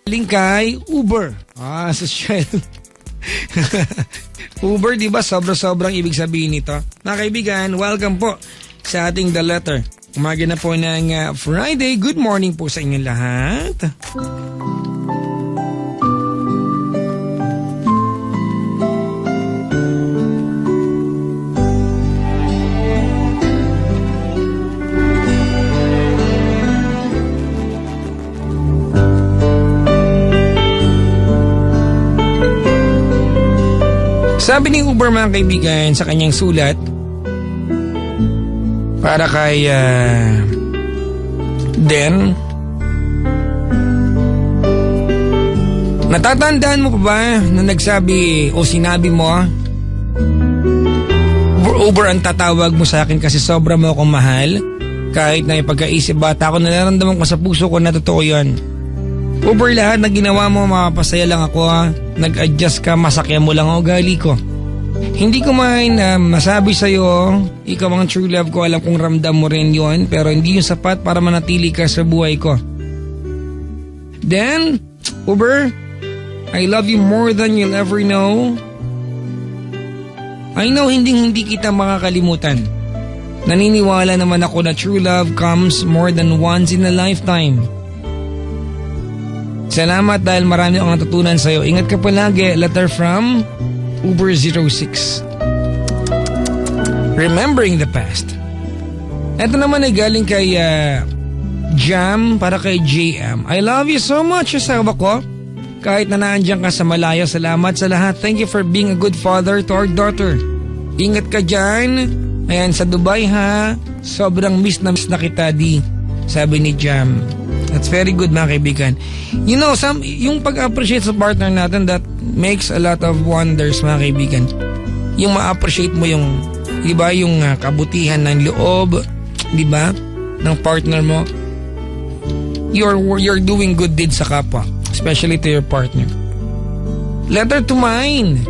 Galing kay Uber. Social. Uber, di ba? Sobrang ibig sabihin nito. Mga kaibigan, welcome po sa ating The Letter. Umaga na po ng Friday. Good morning po sa inyong lahat. Sabi ni Uber, mga kaibigan, sa kanyang sulat para kay Den, natatandaan mo pa ba na nagsabi o sinabi mo, Uber, ang tatawag mo sa akin kasi sobra mo akong mahal, kahit na ipagkaisip bata ko, nararamdaman ko sa puso ko na totoo yan. Uber, lahat na ginawa mo, mapapasaya lang ako. Nag-adjust ka, masakya mo lang ang ugali ko. Hindi ko man masabi sa'yo, ikaw ang true love ko, alam kong ramdam mo rin yon, pero hindi yung sapat para manatili ka sa buhay ko. Then, Uber, I love you more than you'll ever know. I know hindi kita makakalimutan. Naniniwala naman ako na true love comes more than once in a lifetime. Salamat dahil marami akong natutunan sa'yo. Ingat ka palagi. Letter from Uber06. Remembering the past. Ito naman ay galing kay Jam para kay JM. I love you so much, asawa ko. Kahit na naandyan ka sa malayo, salamat sa lahat. Thank you for being a good father to our daughter. Ingat ka dyan. Ayan, sa Dubai ha. Sobrang miss na kita, di. Sabi ni Jam. That's very good, mga kaibigan. You know, yung pag-appreciate sa partner natin, that makes a lot of wonders, mga kaibigan. Yung ma-appreciate mo yung, di ba, yung kabutihan ng loob, di ba, ng partner mo. You're doing good deeds sa kapwa, especially to your partner. Letter to mine.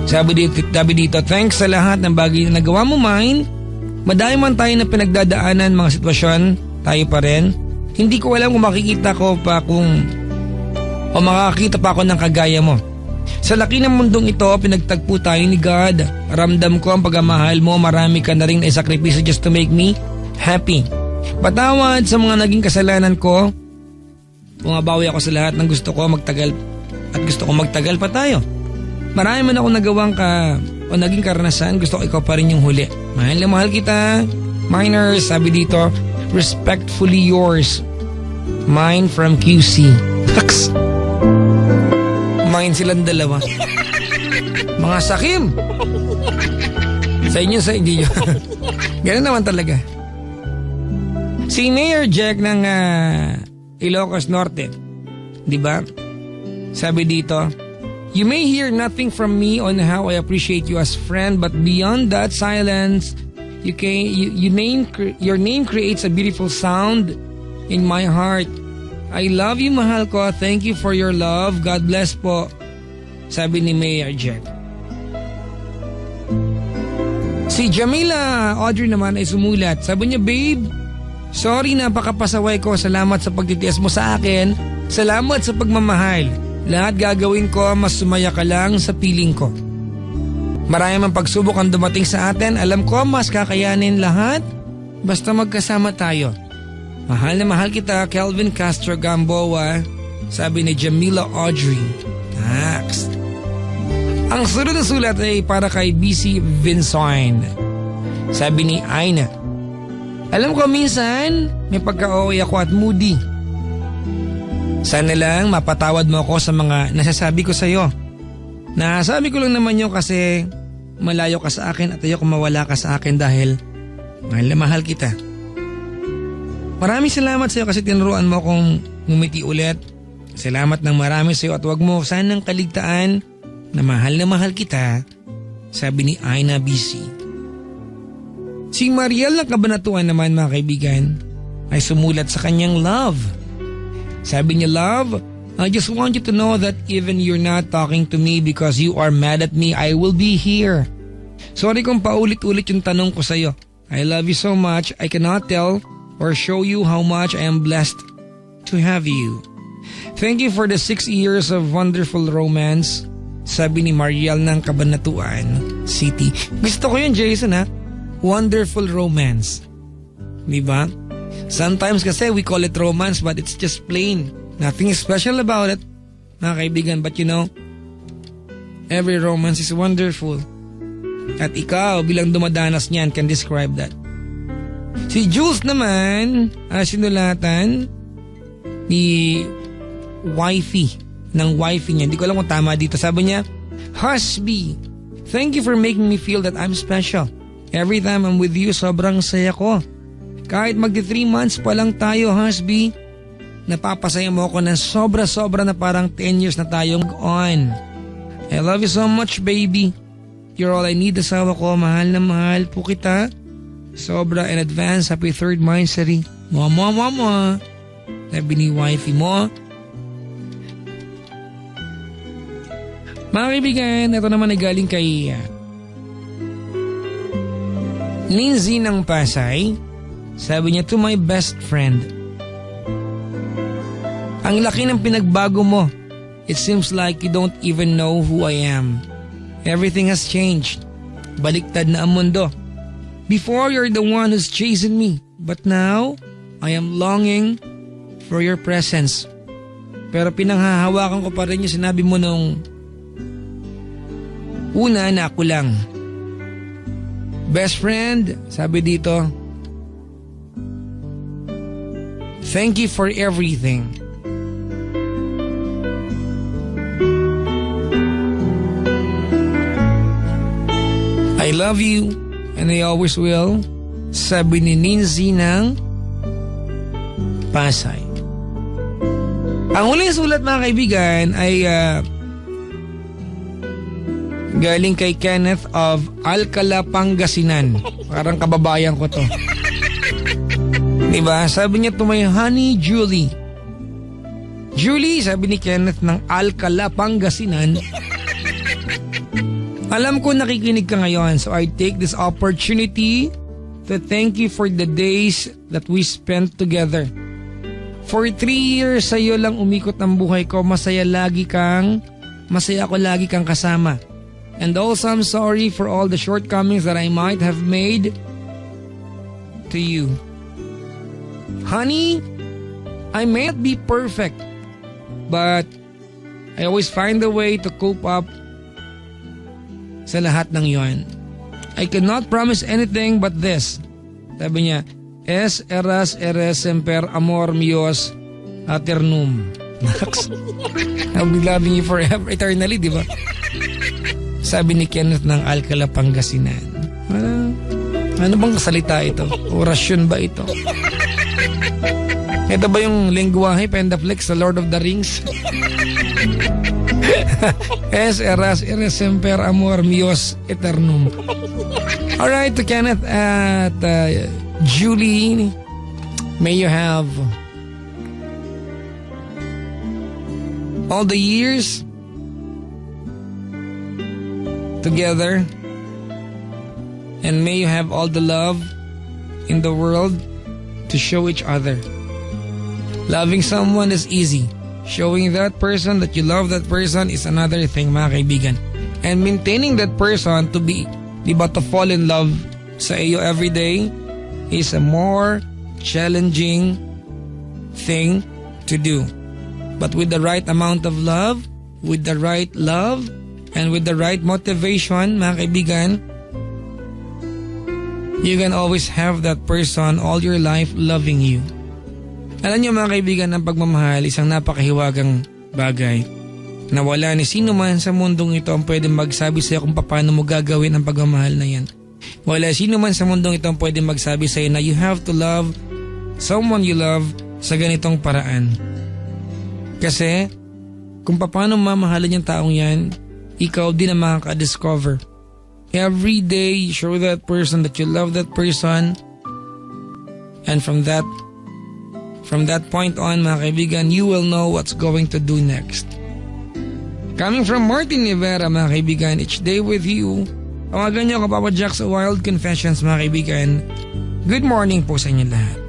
Sabi dito, thanks sa lahat ng bagay na nagawa mo, mine. Madami man tayo na pinagdadaanan, mga sitwasyon, tayo pa rin. Hindi ko alam kung makikita ko pa o makakita pa ako ng kagaya mo. Sa laki ng mundong ito, pinagtagpo tayo ni God. Ramdam ko ang pagmamahal mo, marami ka na rin na isakripisyo just to make me happy. Patawad sa mga naging kasalanan ko. Bumabawi ako sa lahat ng gusto ko magtagal at gusto ko magtagal pa tayo. Marami man ako nagawang o naging karanasan, gusto ko ikaw pa rin yung huli. Mahal na mahal kita. Miners, sabi dito, respectfully yours. Mine from QC. Taks. Mine silang dalawa. Mga sakim. Sa inyo, sa hindi nyo. Ganun naman talaga. Si Mayor Jack ng Ilocos Norte, di ba? Sabi dito, you may hear nothing from me on how I appreciate you as friend, but beyond that silence, your name creates a beautiful sound in my heart. I love you, mahal ko. Thank you for your love. God bless po. Sabi ni Mayor Jack. Si Jamila Audrey naman ay sumulat. Sabi niya, babe, sorry, napakapasaway ko. Salamat sa pagtitiis mo sa akin. Salamat sa pagmamahal. Lahat gagawin ko, mas sumaya ka lang sa piling ko. Marami mang pagsubok ang dumating sa atin. Alam ko, mas kakayanin lahat. Basta magkasama tayo. Mahal na mahal kita, Kelvin Castro Gamboa. Sabi ni Jamila Audrey. Next. Ang sunod na sulat ay para kay BC Vincent. Sabi ni Aina. Alam ko minsan, may pagka-OA ako at moody. Sana lang mapatawad mo ako sa mga nasasabi ko sa'yo. Nasabi ko lang naman yun kasi malayo ka sa akin at ayoko mawala ka sa akin dahil mahal na mahal kita. Maraming salamat sa'yo kasi tinuruan mo akong ngumiti ulit. Salamat ng marami sa'yo at huwag mo sanang kaligtaan na mahal kita, sabi ni Aina BC. Si Mariel ng Kabanatuan naman, mga kaibigan, ay sumulat sa kanyang love. Sabi niya, love, I just want you to know that even you're not talking to me because you are mad at me, I will be here. Sorry kung paulit-ulit yung tanong ko sa'yo. I love you so much, I cannot tell or show you how much I am blessed to have you. Thank you for the 6 years of wonderful romance. Sabi ni Mariel ng Cabanatuan City. Gusto ko yun, Jason, ha? Wonderful romance. Diba? Sometimes kasi we call it romance but it's just plain. Nothing special about it, mga kaibigan. But you know, every romance is wonderful. At ikaw bilang dumadanas niyan can describe that. Si Jules naman, sinulatan ni wifey, ng wifey niya. Hindi ko alam kung tama dito. Sabi niya, Husby, thank you for making me feel that I'm special. Every time I'm with you, sobrang saya ko. Kahit magti 3 months pa lang tayo, Husby, napapasaya mo ako ng sobra-sobra na parang 10 years na tayong on. I love you so much, baby. You're all I need, asawa ko. Mahal na mahal po kita. Sobra in advance, happy 3rd Monthsary. Mama. Sabi ni wifey mo. Mga kaibigan, ito naman ay galing kay Lindsay ng Pasay. Sabi niya, to my best friend. Ang laki ng pinagbago mo. It seems like you don't even know who I am. Everything has changed. Baliktad na ang mundo. Before, you're the one who's chasing me. But now, I am longing for your presence. Pero pinanghahawakan ko pa rin yung sinabi mo nung una na ako lang. Best friend, sabi dito, thank you for everything. I love you and I always will, sabi ni Ninzi ng Pasay. Ang huling sulat, mga kaibigan, ay galing kay Kenneth of Alcala, Pangasinan. Parang kababayan ko to. Diba? Sabi niya to, my honey Julie. Julie, sabi ni Kenneth ng Alcala, Pangasinan. Alam ko nakikinig ka ngayon, so I take this opportunity to thank you for the days that we spent together. For 3 years sa'yo lang umikot ang buhay ko, masaya ako lagi kang kasama. And also I'm sorry for all the shortcomings that I might have made to you. Honey, I may not be perfect, but I always find a way to cope up sa lahat ng yon. I cannot promise anything but this. Sabi niya, es eras eres semper amor mios aternum. I'll be loving you forever, eternally, di ba? Sabi ni Kenneth ng Alcala, Pangasinan. Ano bang salita ito? Orasyon ba ito? Ito ba yung lengguwahe, Pendaflex sa Lord of the Rings? Es eras eres semper amor mios eternum. Alright, to Kenneth at Julie, may you have all the years together, and may you have all the love in the world to show each other. Loving someone is easy. Showing that person that you love that person is another thing, mga kaibigan. And maintaining that person to be, diba, to fall in love sa iyo every day is a more challenging thing to do. But with the right amount of love, with the right love, and with the right motivation, mga kaibigan, you can always have that person all your life loving you. Alam niyo, mga kaibigan, ang pagmamahal isang napakahiwagang bagay na wala ni sino man sa mundong ito ang pwedeng magsabi sa iyo kung paano mo gagawin ang pagmamahal na yan. Wala sino man sa mundong ito ang pwedeng magsabi sa iyo na you have to love someone you love sa ganitong paraan. Kasi kung paano mamahalin yung taong yan, ikaw din ang makaka-discover. Every day, you show that person that you love that person, and from that point on, mga kaibigan, you will know what's going to do next. Coming from Martin Rivera, mga kaibigan, each day with you. Tawagan niyo ako, Papa Jack, sa Wild Confessions, mga kaibigan. Good morning po sa inyo lahat.